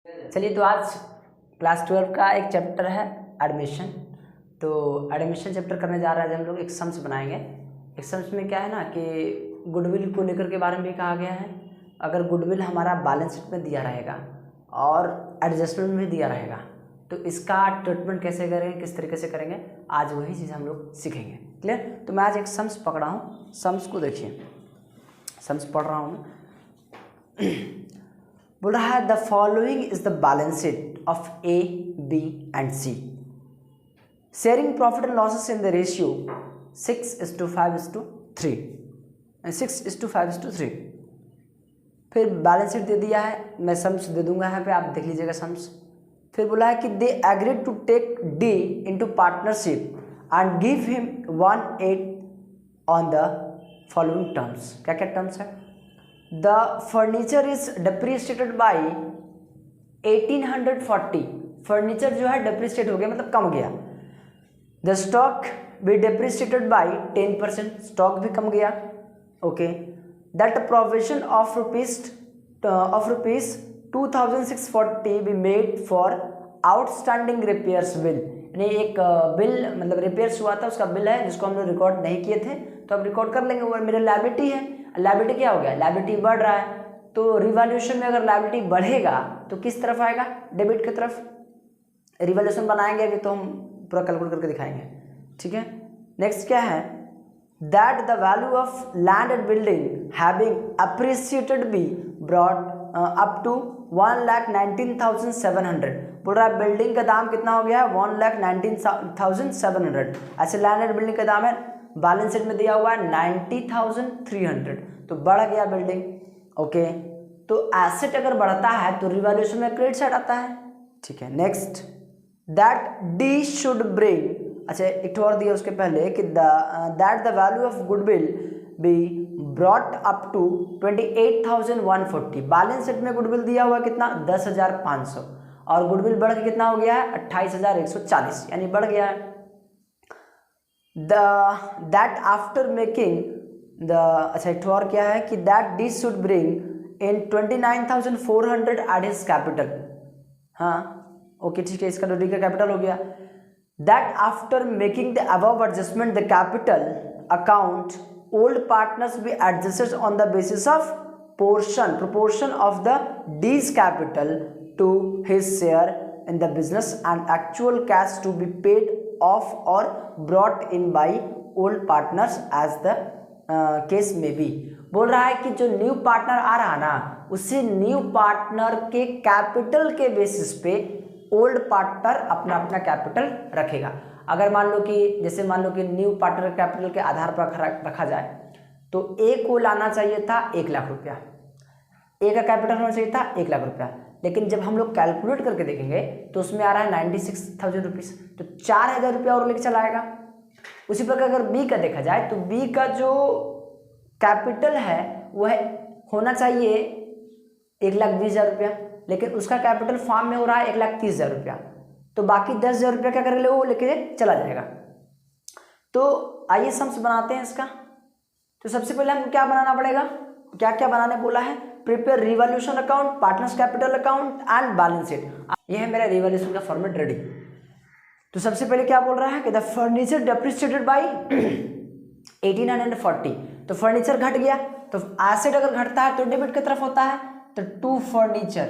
चलिए, तो आज क्लास 12 का एक चैप्टर है एडमिशन। तो एडमिशन चैप्टर करने जा रहे हैं। हम लोग एक सम्स बनाएंगे। एक सम्स में क्या है ना कि गुडविल को लेकर के बारे में भी कहा गया है। अगर गुडविल हमारा बैलेंस शीट में दिया रहेगा और एडजस्टमेंट में दिया रहेगा तो इसका ट्रीटमेंट कैसे करेंगे, किस तरीके से करेंगे, आज वही चीज़ हम लोग सीखेंगे। क्लियर? तो मैं आज एक सम्स पकड़ा हूँ। सम्स को देखिए, सम्स पढ़ रहा हूँ। बोल रहा है the following is the balance sheet of A, B and C, sharing profit and losses in the ratio 6:5:3, 6:5:3। फिर बैलेंस शीट दे दिया है, मैं सम्स दे दूंगा यहाँ पे, आप देख लीजिएगा सम्स। फिर बोला है कि they agreed to take D into partnership and give him 1/8 on the following terms. क्या क्या टर्म्स है? The furniture is depreciated by 1840। Furniture जो है depreciate हो गया, मतलब कम गया। The stock be depreciated by 10%, stock भी कम गया। Okay, that provision of rupees 2640 be made for outstanding repairs bill। यानी एक बिल, मतलब रिपेयर्स हुआ था उसका बिल है जिसको हम लोग रिकॉर्ड नहीं किए थे, तो अब रिकॉर्ड कर लेंगे। वो मेरा लायबिलिटी है। लायबिलिटी क्या हो गया? लायबिलिटी बढ़ रहा है, तो रिवैल्यूएशन में अगर लायबिलिटी बढ़ेगा तो किस तरफ आएगा? डेबिट की तरफ। रिवैल्यूएशन बनाएंगे अभी तो हम पूरा कैलकुलेट करके दिखाएंगे। ठीक है, नेक्स्ट क्या है? That the value of land and building having appreciated be brought up to 1,19,700। बोल रहा है बिल्डिंग का दाम कितना हो गया है? 1,19,700। ऐसे लैंड एंड बिल्डिंग का दाम है, बैलेंस शीट में दिया हुआ है 90,300, तो बढ़ गया बिल्डिंग। ओके, तो एसेट अगर बढ़ता है तो रिवैल्यूएशन में क्रेडिट साइड आता है। ठीक है, next that D should bring, अच्छा एक और दिया उसके पहले कि that the value of goodwill be brought up to 28,140। Balance sheet में गुडविल दिया हुआ कितना? 10,500, और गुडविल बढ़ के कितना हो गया है? 28,140, यानी बढ़ गया है। दैट आफ्टर मेकिंग द, अच्छा एक और क्या है कि that D should bring in 29,400 at his capital. हाँ ओके, ठीक है, इसका डी का कैपिटल हो गया। That after making the above adjustment the capital account old partners be adjusted on the basis of proportion of the D's capital to his share in the business and actual cash to be paid off or brought in by old partners as the case may be। बोल रहा है कि जो new partner आ रहा ना, उसी new partner के capital के बेसिस पे ओल्ड पार्टनर अपना अपना कैपिटल रखेगा। अगर मान लो कि जैसे मान लो कि न्यू पार्टनर कैपिटल के आधार पर रखा जाए तो ए को लाना चाहिए था 1 लाख रुपया, ए का कैपिटल होना चाहिए था 1 लाख रुपया, लेकिन जब हम लोग कैलकुलेट करके देखेंगे तो उसमें आ रहा है 96,000 रुपीज़, तो 4,000 रुपया और लेके चला आएगा। उसी प्रकार अगर बी का देखा जाए तो बी का जो कैपिटल है वह होना चाहिए 1,20,000 रुपया, लेकिन उसका कैपिटल फॉर्म में हो रहा है 1,30,000 रुपया, तो बाकी 10,000 रुपया क्या करेंगे? वो लेके चला जाएगा। तो आइए सम्स बनाते हैं इसका। तो सबसे पहले हमको क्या बनाना पड़ेगा? क्या क्या बनाने बोला है? Prepare revolution account, partners capital account and balance sheet. ये है मेरा रिवॉल्यूशन का फॉर्मेट रेडी। तो सबसे पहले क्या बोल रहा है कि द फर्नीचर डेप्रिसिएटेड बाय 1840। तो फर्नीचर घट गया, तो एसेट अगर घटता है तो डेबिट की तरफ होता है, तो टू फर्नीचर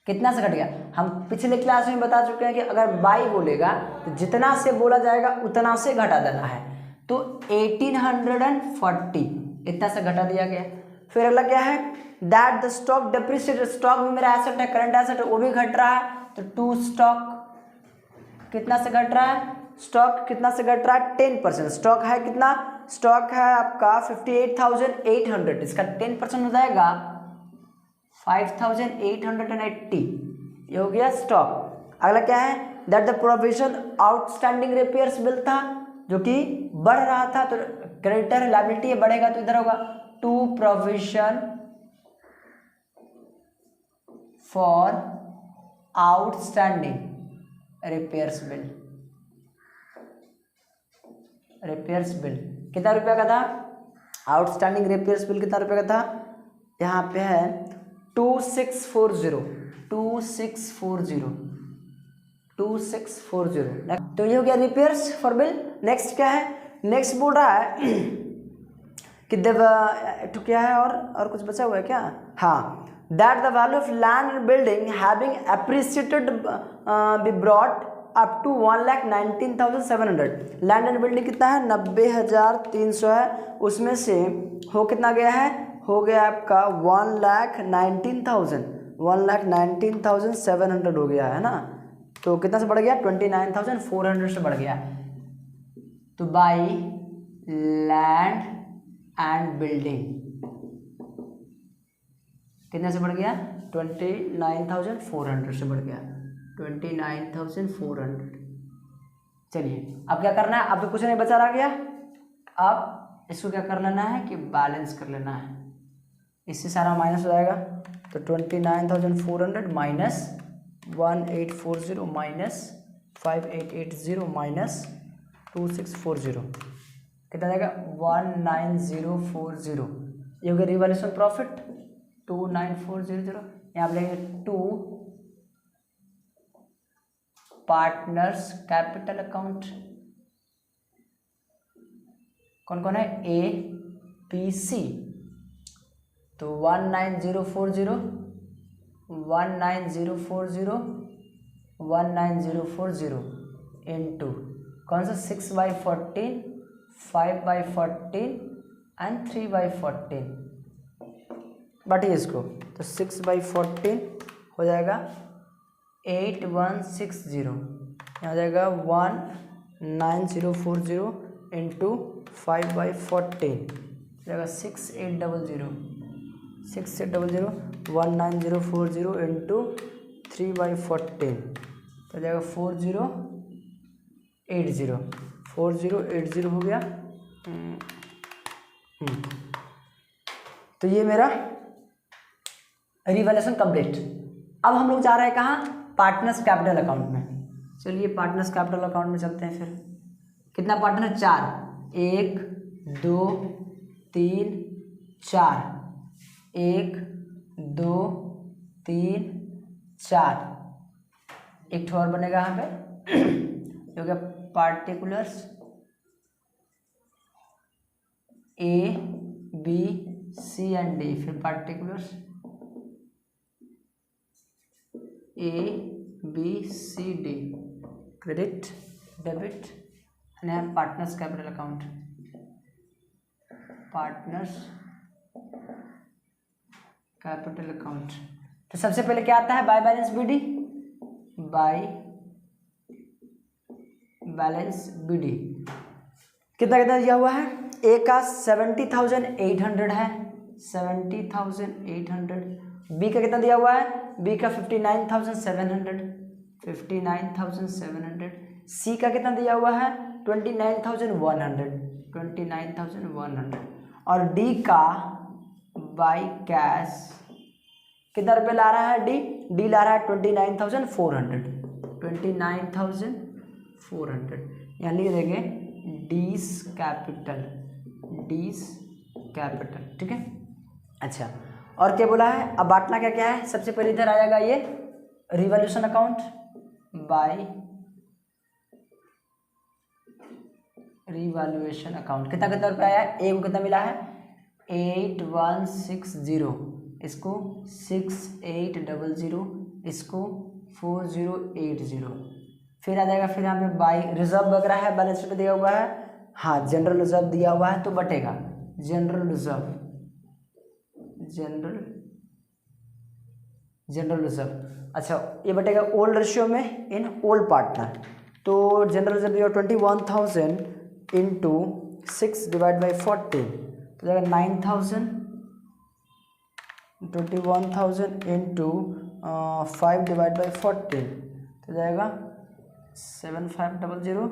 कितना से घट गया? हम पिछले क्लास में बता चुके हैं कि अगर बाई बोलेगा तो जितना से बोला जाएगा उतना से घटा देना है, तो 1840 इतना से घटा दिया गया। फिर अगला क्या है? That the stock depreciated, stock भी मेरा एसेट है, करंट एसेट है, वो भी घट रहा है, तो टू स्टॉक कितना से घट रहा है? स्टॉक कितना से घट रहा है? 10%। स्टॉक है कितना? स्टॉक है आपका 58,800, इसका 10% हो जाएगा 5,880, ये हो गया स्टॉक। अगला क्या है? That the provision outstanding repairs bill था जो कि बढ़ रहा था, तो क्रेडिटर लायबिलिटी बढ़ेगा तो इधर होगा to provision for outstanding repairs bill. Repairs bill कितना रुपया का था? आउटस्टैंडिंग रिपेयर्स बिल कितना रुपये का था? यहाँ पे है 2640 2640। तो ये हो गया रिपेयर्स फॉर बिल। नेक्स्ट क्या है, नेक्स्ट बोल रहा है कि तो क्या है और कुछ बचा हुआ है क्या, हाँ, that the value of land and building having appreciated be brought up to 1,19,700। Land and building कितना है, 90,300 है, उसमें से हो कितना गया है, हो गया आपका 1,19,700 हो गया है ना। तो कितना से बढ़ गया, 29,400 से बढ़ गया। तो बाई लैंड एंड बिल्डिंग कितना से बढ़ गया, 29,400 से बढ़ गया, 29,400। चलिए अब क्या करना है, अब तो कुछ नहीं बचा रह गया, अब इसको क्या कर लेना है कि बैलेंस कर लेना है, इससे सारा माइनस हो जाएगा। तो 29,400 माइनस 1840 माइनस 5880 माइनस 2640 कितना जाएगा, 19040। ये हो गया रिवैल्यूएशन प्रॉफिट 29400। यहाँ पे लेंगे 2 पार्टनर्स कैपिटल अकाउंट, कौन कौन है, ए बी सी। तो 19040 इंटू कौन सा, 6/14, 5/14 एंड 3/14। बाटिए इसको, तो 6/14 हो जाएगा 8160, यहाँ हो जाएगा 19040 इंटू 5/14 हो जाएगा 6800 19040 इंटू 3/14 तो जाएगा 4080 हो गया। तो ये मेरा रिवैल्यूएशन कंप्लीट। अब हम लोग जा रहे हैं कहाँ, पार्टनर्स कैपिटल अकाउंट में। चलिए पार्टनर्स कैपिटल अकाउंट में चलते हैं। फिर कितना पार्टनर, 4, 1 2 3 4, 1 2 3 4, एक ठो और बनेगा यहाँ पे जो क्या, particulars A B C and D, फिर particulars A B C D, credit debit and partners capital account, partners capital account. तो सबसे पहले क्या आता है, by balance BD, by balance BD कितना कितना दिया हुआ है, ए का 70,800 है, 70,800, बी का कितना दिया हुआ है, बी का 59,700, सी का कितना दिया हुआ है 29,100, और डी का बाय कैश कितना रुपये ला रहा है, डी ला रहा है 29,400। यहाँ लिख देंगे डीज कैपिटल, ठीक है। अच्छा और क्या बोला है, अब बांटना क्या क्या है, सबसे पहले इधर आ जाएगा ये revolution account by revolution account, कितना कितना रुपया आया है, ए को कितना मिला है 8160, इसको 6800, इसको 4080, फिर आ जाएगा। फिर यहाँ पे बाई रिजर्व वगैरह है, बैलेंस शीट में दिया हुआ है, हाँ जनरल रिजर्व दिया हुआ है तो बटेगा जनरल रिजर्व। अच्छा ये बटेगा ओल्ड रेशियो में इन ओल्ड पार्टनर। तो जनरल रिजर्व दिया 21,000 इंटू 6 डिवाइड बाई 40 तो जाएगा 9,000, 21,000 इंटू 5 डिवाइड बाई 40 तो जाएगा 7500,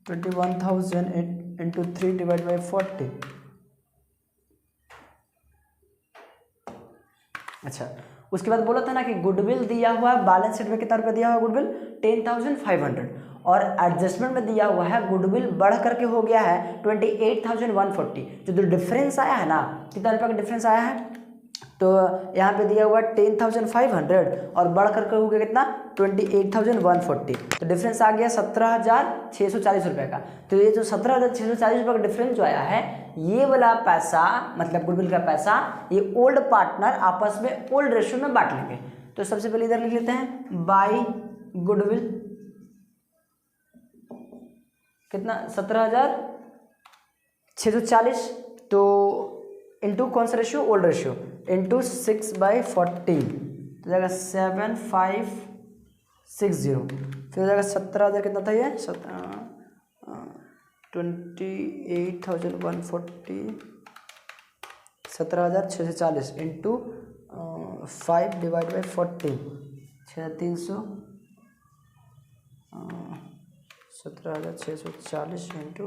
21,000 इंटू 3 डिवाइड बाई 40। अच्छा उसके बाद बोला था ना कि गुडविल दिया हुआ है, बैलेंस शीट में कितना रुपया दिया हुआ है गुडविल 10,500, और एडजस्टमेंट में दिया हुआ है गुडविल बढ़ करके हो गया है 28,140। जो डिफरेंस आया है ना, कितना रुपये का डिफरेंस आया है तो यहाँ पे दिया हुआ 10,500 और बढ़ करके हो गया कितना 28,140, तो डिफरेंस आ गया 17,640 रुपये का। तो ये जो 17,640 रुपये का डिफरेंस जो आया है, ये वाला पैसा मतलब गुडविल का पैसा, ये ओल्ड पार्टनर आपस में ओल्ड रेशियो में बांट लेंगे। तो सबसे पहले इधर लिख लेते हैं बाय गुडविल कितना 17,640, तो इंटू कौन सा रेशियो ओल्ड रेशियो इंटू 6/14, तो जाएगा 7,560, फिर हो जाएगा 17,000 कितना था ये 28,140 17,640 इंटू 5/14 300 17,640 इंटू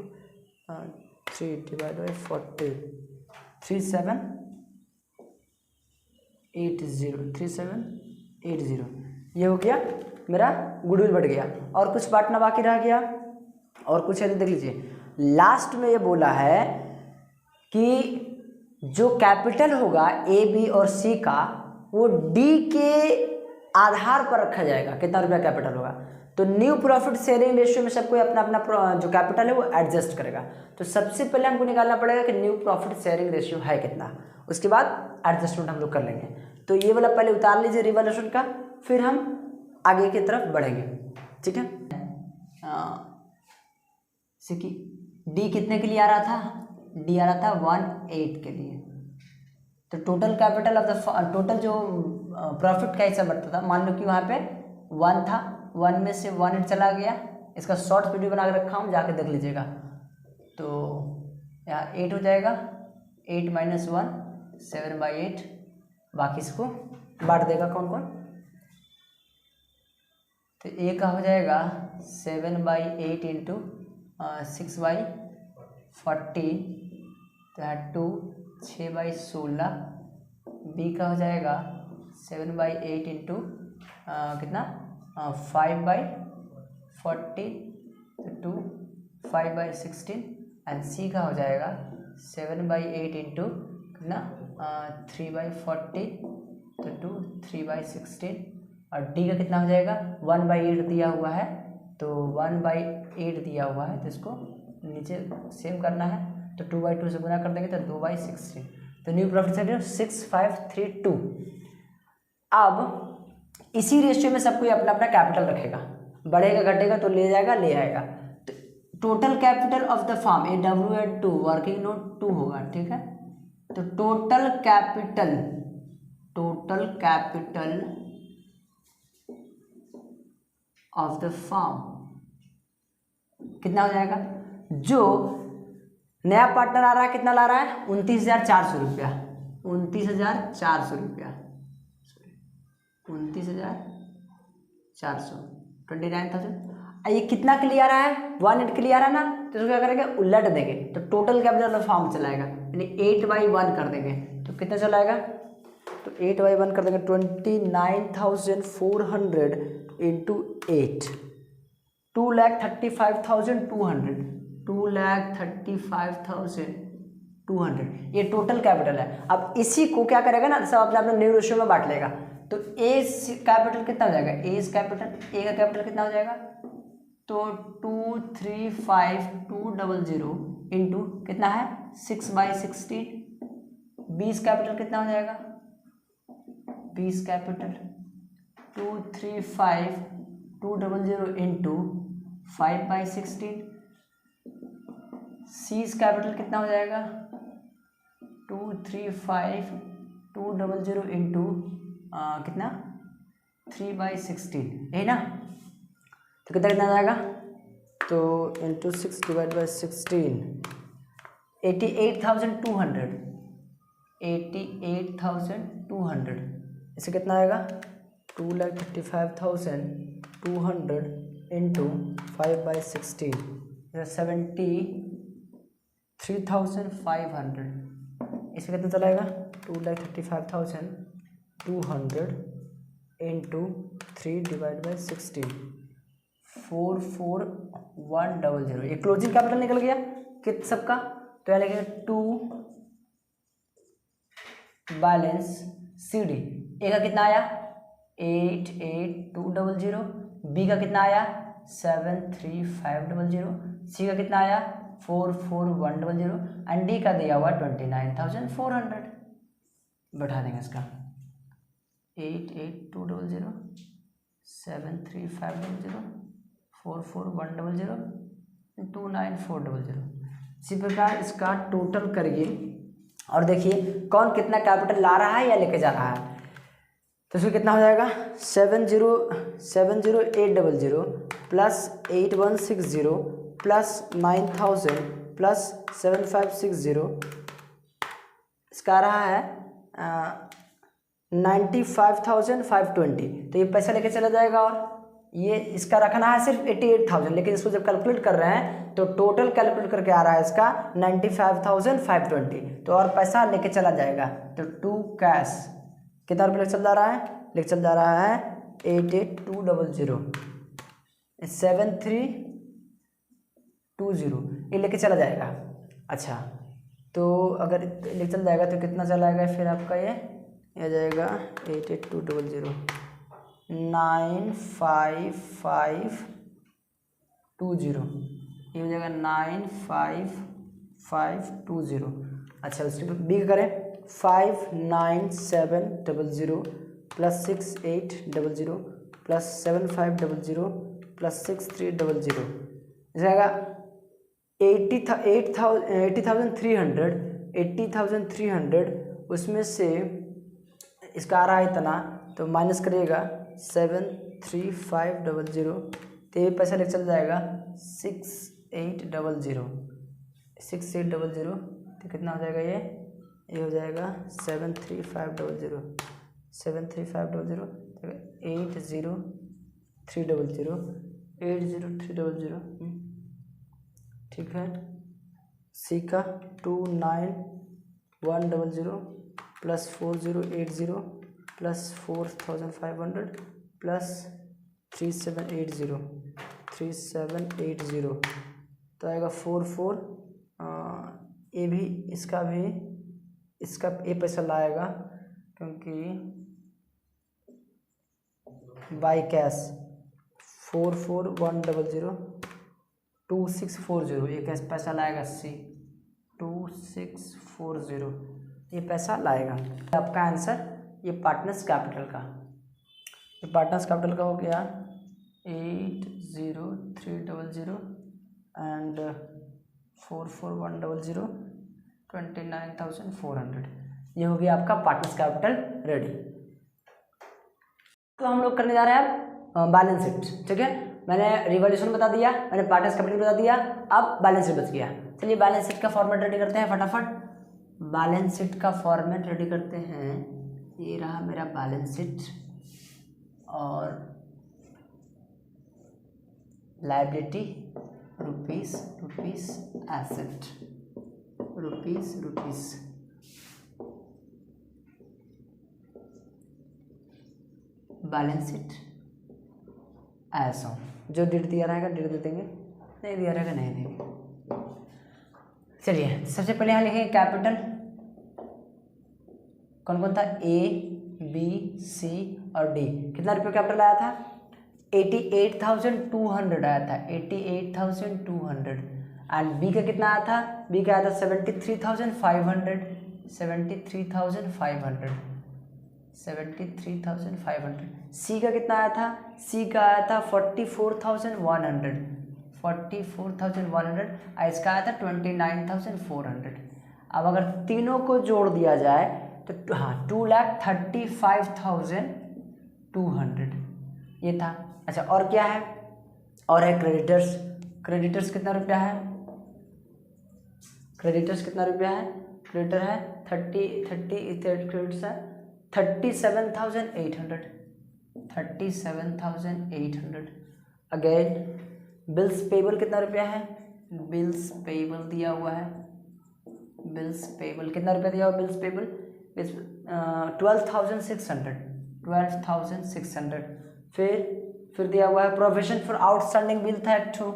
3/40 3780 ये हो गया मेरा गुडविल बढ़ गया। और कुछ बांटना बाकी रह गया, और कुछ है तो देख लीजिए। लास्ट में ये बोला है कि जो कैपिटल होगा ए बी और सी का वो डी के आधार पर रखा जाएगा, कितना रुपया कैपिटल होगा। तो न्यू प्रॉफिट शेयरिंग रेशियो में सबको अपना अपना जो कैपिटल है वो एडजस्ट करेगा। तो सबसे पहले हमको निकालना पड़ेगा कि न्यू प्रॉफिट शेयरिंग रेशियो है कितना, उसके बाद एडजस्टमेंट हम लोग कर लेंगे। तो ये वाला पहले उतार लीजिए रिवॉल्यूशन का, फिर हम आगे की तरफ बढ़ेंगे, ठीक है। कि डी कितने के लिए आ रहा था, डी आ रहा था 18 के लिए। तो total capital of the total जो प्रॉफिट का हिस्सा बढ़ता था, मान लो कि वहाँ पे 1 था, 1 में से 1 चला गया। इसका शॉर्ट वीडियो बना के रखा हूँ, जाके देख लीजिएगा। तो यहाँ 8 हो जाएगा, 8 - 1 7/8, बाकी इसको बांट देगा कौन कौन। तो ए का हो जाएगा 7/8 इंटू 6/14, तो यहाँ 2 6/16। बी का हो जाएगा 7/8 इंटू कितना 5/40, तो 2 5/16। एंड सी का हो जाएगा 7/8 इंटू कितना 3/40, तो 2 3/16। और डी का कितना हो जाएगा 1/8 दिया हुआ है, तो 1/8 दिया हुआ है, तो इसको नीचे सेम करना है। तो 2/2 से गुना कर देंगे तो 2/16। तो न्यू प्रॉफिट शेयरिंग 6532। अब इसी रेशियो में सब कोई अपना अपना कैपिटल रखेगा, बढ़ेगा घटेगा तो ले जाएगा ले आएगा। तो total capital of the firm AW2 working note 2 होगा, ठीक है। तो total capital of the firm कितना हो जाएगा, जो नया पार्टनर आ रहा है कितना ला रहा है 29,400 रुपया, 29,400 रुपया, 29,400 29,000। ये कितना के लिए आ रहा है 1/8 के लिए आ रहा है ना, तो इसको क्या करेंगे उलट देंगे। तो टोटल कैपिटल ऑफ फार्म चलाएगा, यानी 8/1 कर देंगे। तो कितना चलाएगा, तो 8/1 कर देंगे 29,400 इंटू 8, 2,35,200, 2,35,200 ये टोटल कैपिटल है। अब इसी को क्या करेगा ना, सब अपने अपने न्यू रेशियो में बांट लेगा। तो ए कैपिटल कितना हो जाएगा, ए का कैपिटल कितना हो जाएगा, तो 235,200 इंटू कितना है 6/16। 20 कैपिटल कितना हो जाएगा, 20 कैपिटल 235,200 इंटू 5/16। सीज कैपिटल कितना हो जाएगा 235,200 इंटू कितना 3/16, है ना। तो कितना कितना जाएगा, तो इंटू 6/16 88,200 88,200। इसे कितना आएगा 2,35,200 इंटू 5/16 73,500। इसे कितना चलाएगा 2,35,200 इंटू 3/16 44,100। ये क्लोजिंग कैपिटल निकल गया कित सबका। तो यहाँ लिखेंगे 2 बैलेंस CD, ए का कितना आया 88200, बी का कितना आया 73500, सी का कितना आया 44100 एंड डी का दिया हुआ 29400। बैठा देंगे इसका 88200, 73500, 44100, 29400। इसी प्रकार इसका टोटल करिए और देखिए कौन कितना कैपिटल ला रहा है या लेके जा रहा है। तो इसमें कितना हो जाएगा 70800 प्लस 8160 प्लस 9000 प्लस 7560, इसका आ रहा है 95,520। तो ये पैसा लेके चला जाएगा और ये इसका रखना है सिर्फ 88,000, लेकिन इसको जब कैलकुलेट कर रहे हैं तो टोटल कैलकुलेट करके आ रहा है इसका 95,520। तो और पैसा लेके चला जाएगा। तो टू कैश कितना रुपये लेके चल जा रहा है, लेके चल जा रहा है 88200, 7320, ये लेके चला जाएगा। अच्छा तो अगर लेके चल जाएगा तो कितना चलाएगा फिर आपका ये आ जाएगा 88200 95520, ये हो जाएगा 95520। अच्छा उसके बी का करें 59700 प्लस 6800 प्लस 7500 प्लस 6300, जाएगा 80,300। उसमें से इसका आ रहा है इतना, तो माइनस करिएगा 73500, तो ये पैसा लेके चल जाएगा 6800। तो कितना हो जाएगा ये हो जाएगा 73500 80300 ठीक है। सी का 29100 प्लस 4080 प्लस 4500 प्लस 3780 तो आएगा 44। ये भी इसका ये पैसा लाएगा क्योंकि बाई कैश 44100 2640, ये कैश पैसा लाएगा सी 2640, ये पैसा लाएगा। आपका आंसर ये पार्टनर्स कैपिटल का, ये पार्टनर्स कैपिटल का हो गया 80300 एंड 44100 29,400, ये हो गया आपका पार्टनर्स कैपिटल रेडी। तो हम लोग करने जा रहे हैं अब बैलेंस शीट। ठीक है, मैंने रिवॉल्यूशन बता दिया, मैंने पार्टनर्स कैपिटल बता दिया, अब बैलेंस शीट बच गया। चलिए बैलेंस शीट का फॉर्मेट रेडी करते हैं फटाफट। बैलेंस शीट का फॉर्मेट रेडी करते हैं। ये रहा मेरा बैलेंस शीट और liability rupees asset rupees balance sheet ऐसा जो डेट दिया रहेगा डेट दे देंगे, नहीं दिया रहेगा नहीं देंगे। चलिए सबसे पहले यहाँ लिखेंगे कैपिटल, कौन कौन था ए बी सी और डी। कितना रुपये कैपिटल आया था 88,200 आया था 88,200 एंड बी का कितना आया था, बी का आया था 73,500 सी का कितना आया था, सी का आया था 44,100 और इसका आया था 29,400। अब अगर तीनों को जोड़ दिया जाए तो हाँ 2,35,200 ये था। अच्छा और क्या है, और है क्रेडिटर्स। क्रेडिटर्स कितना रुपया है, क्रेडिटर्स कितना रुपया है, क्रेडिटर है 37,800। अगेन बिल्स पेबल कितना रुपया है, बिल्स पेबल दिया हुआ है, बिल्स पेबल कितना रुपया दिया हुआ, बिल्स पेबल 12,600। फिर दिया हुआ है प्रोविजन फॉर आउटस्टैंडिंग बिल था एक ठो,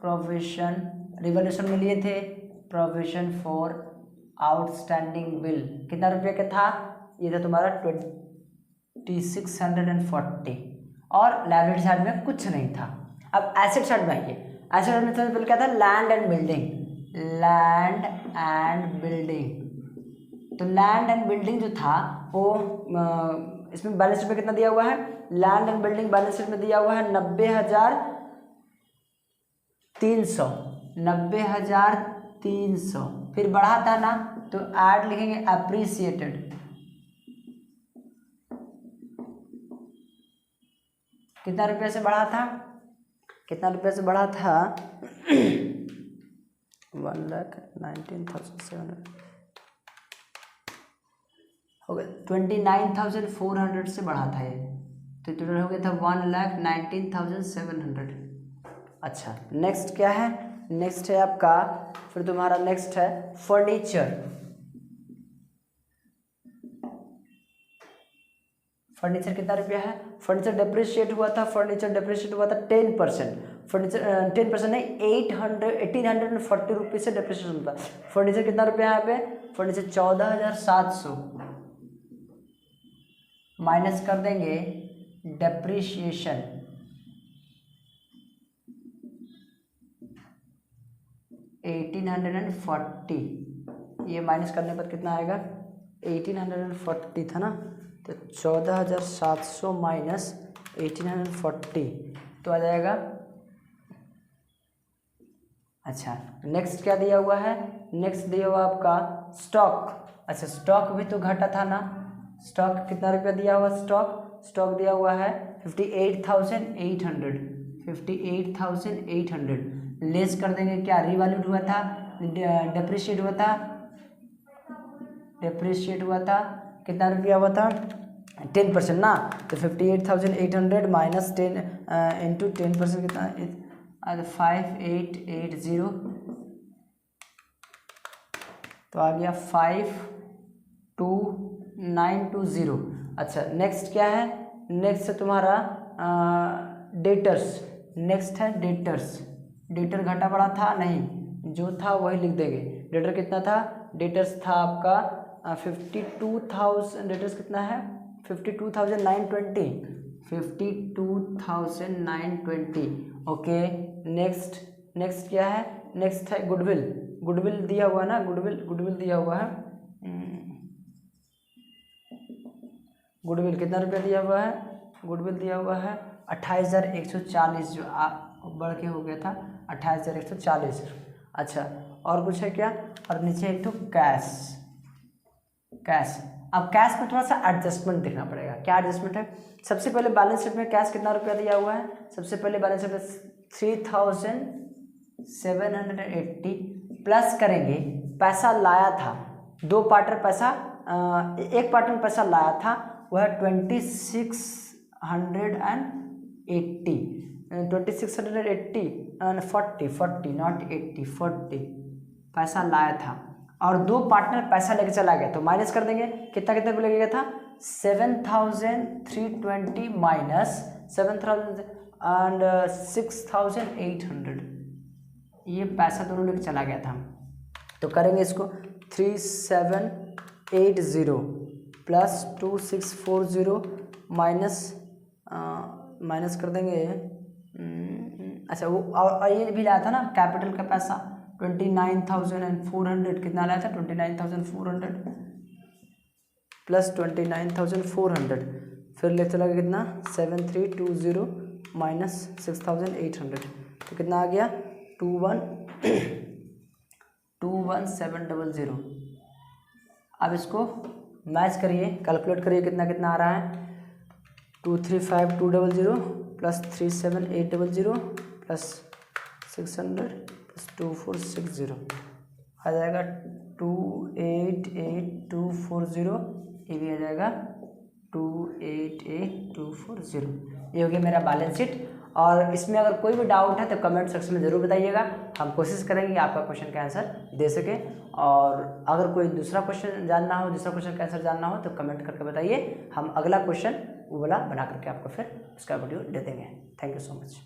प्रोविजन रिवॉल्यूशन में लिए थे, प्रोविजन फॉर आउटस्टैंडिंग बिल कितना रुपये का था ये था तुम्हारा 2640 और लायबिलिटी साइड में कुछ नहीं था। अब एसेट साइड में आइए। एसेट साइड में सबसे पहले क्या था, land and building. Land and building, तो लैंड एंड बिल्डिंग जो था वो इसमें बैलेंस शीट में कितना दिया हुआ है, land and building balance sheet में दिया हुआ है 90,300, 90,300। फिर बढ़ा था ना तो ऐड लिखेंगे अप्रिसिएटेड, कितना रुपये से बढ़ा था, कितना रुपये से बढ़ा था 1,19,700 हो गया, 29,400 से बढ़ा था ये, तो टोटल हो गया था 1,19,700। अच्छा नेक्स्ट क्या है, नेक्स्ट है आपका, फिर तुम्हारा नेक्स्ट है फर्नीचर। फर्नीचर कितना रुपया है, फर्नीचर डिप्रिशिएट हुआ था, फर्नीचर डिप्रिशिएट हुआ था 10%, फर्नीचर 10% नहीं 1840 रुपये से डिप्रिशिएट होता है। फर्नीचर कितना रुपया है यहाँ पे, फर्नीचर 14,700 माइनस कर देंगे डेप्रिशिएशन, $1,840, ये माइनस करने पर कितना आएगा 1,840 था ना, तो 14,700 माइनस 1,840 तो आ जाएगा। अच्छा नेक्स्ट क्या दिया हुआ है, नेक्स्ट दिया हुआ आपका स्टॉक। अच्छा स्टॉक भी तो घटा था ना, स्टॉक कितना रुपया दिया हुआ, स्टॉक दिया हुआ है 58,800, 58,800 लेस कर देंगे क्या, रिवैल्यूड हुआ था, डेप्रिशिएट हुआ था, डेप्रिशिएट हुआ था कितना रुपया हुआ था 10% ना, तो 58,800 माइनस 10 इंटू 10% कितना, 5880 तो आ गया 52920। अच्छा नेक्स्ट क्या है, नेक्स्ट है तुम्हारा डेटर्स, नेक्स्ट है डेटर्स। डेटर घटा बड़ा था नहीं, जो था वही लिख देंगे। डेटर कितना था, डेटर्स था आपका 52,000, डेटर्स कितना है 52,920, 52,920। ओके नेक्स्ट क्या है, नेक्स्ट है गुडविल। गुडविल दिया हुआ है ना, गुडविल दिया हुआ है, गुडविल कितना रुपया दिया हुआ है, गुडविल दिया हुआ है 28,140, जो बढ़ के हो गया था 28,140। अच्छा और कुछ है क्या, और नीचे एक तो कैश। अब कैश में थोड़ा सा एडजस्टमेंट देखना पड़ेगा, क्या एडजस्टमेंट है, सबसे पहले बैलेंस शीट में कैश कितना रुपया दिया हुआ है, सबसे पहले बैलेंस शीट में 3,780 प्लस करेंगे पैसा लाया था, दो पार्टनर पैसा, एक पार्टनर पैसा लाया था वह 2680 40 नॉट 80 40 पैसा लाया था, और दो पार्टनर पैसा लेके चला गया, तो माइनस कर देंगे कितना को लेके गया था 7,320 माइनस 7,000 एंड 6,800, ये पैसा दोनों लेके चला गया था। तो करेंगे इसको 3780 प्लस 2640 माइनस कर देंगे। अच्छा वो और ये भी लाया था ना कैपिटल का पैसा 29,400, कितना लाया था 29,400 प्लस 29,400, फिर ले चला गया कितना 7,320 माइनस 6,800, तो कितना आ गया 21,700। अब इसको मैच करिए, कैलकुलेट करिए कितना आ रहा है, 235,200 प्लस 37,800 प्लस 600 प्लस 2460 आ जाएगा 288,240, ये भी आ जाएगा 288,240। ये हो गया मेरा बैलेंस शीट। और इसमें अगर कोई भी डाउट है तो कमेंट सेक्शन में ज़रूर बताइएगा, हम कोशिश करेंगे आपका क्वेश्चन का आंसर दे सकें। और अगर कोई दूसरा क्वेश्चन जानना हो, दूसरा क्वेश्चन का आंसर जानना हो तो कमेंट करके बताइए, हम अगला क्वेश्चन वो वाला बना करके आपको फिर उसका वीडियो दे देंगे। Thank you so much.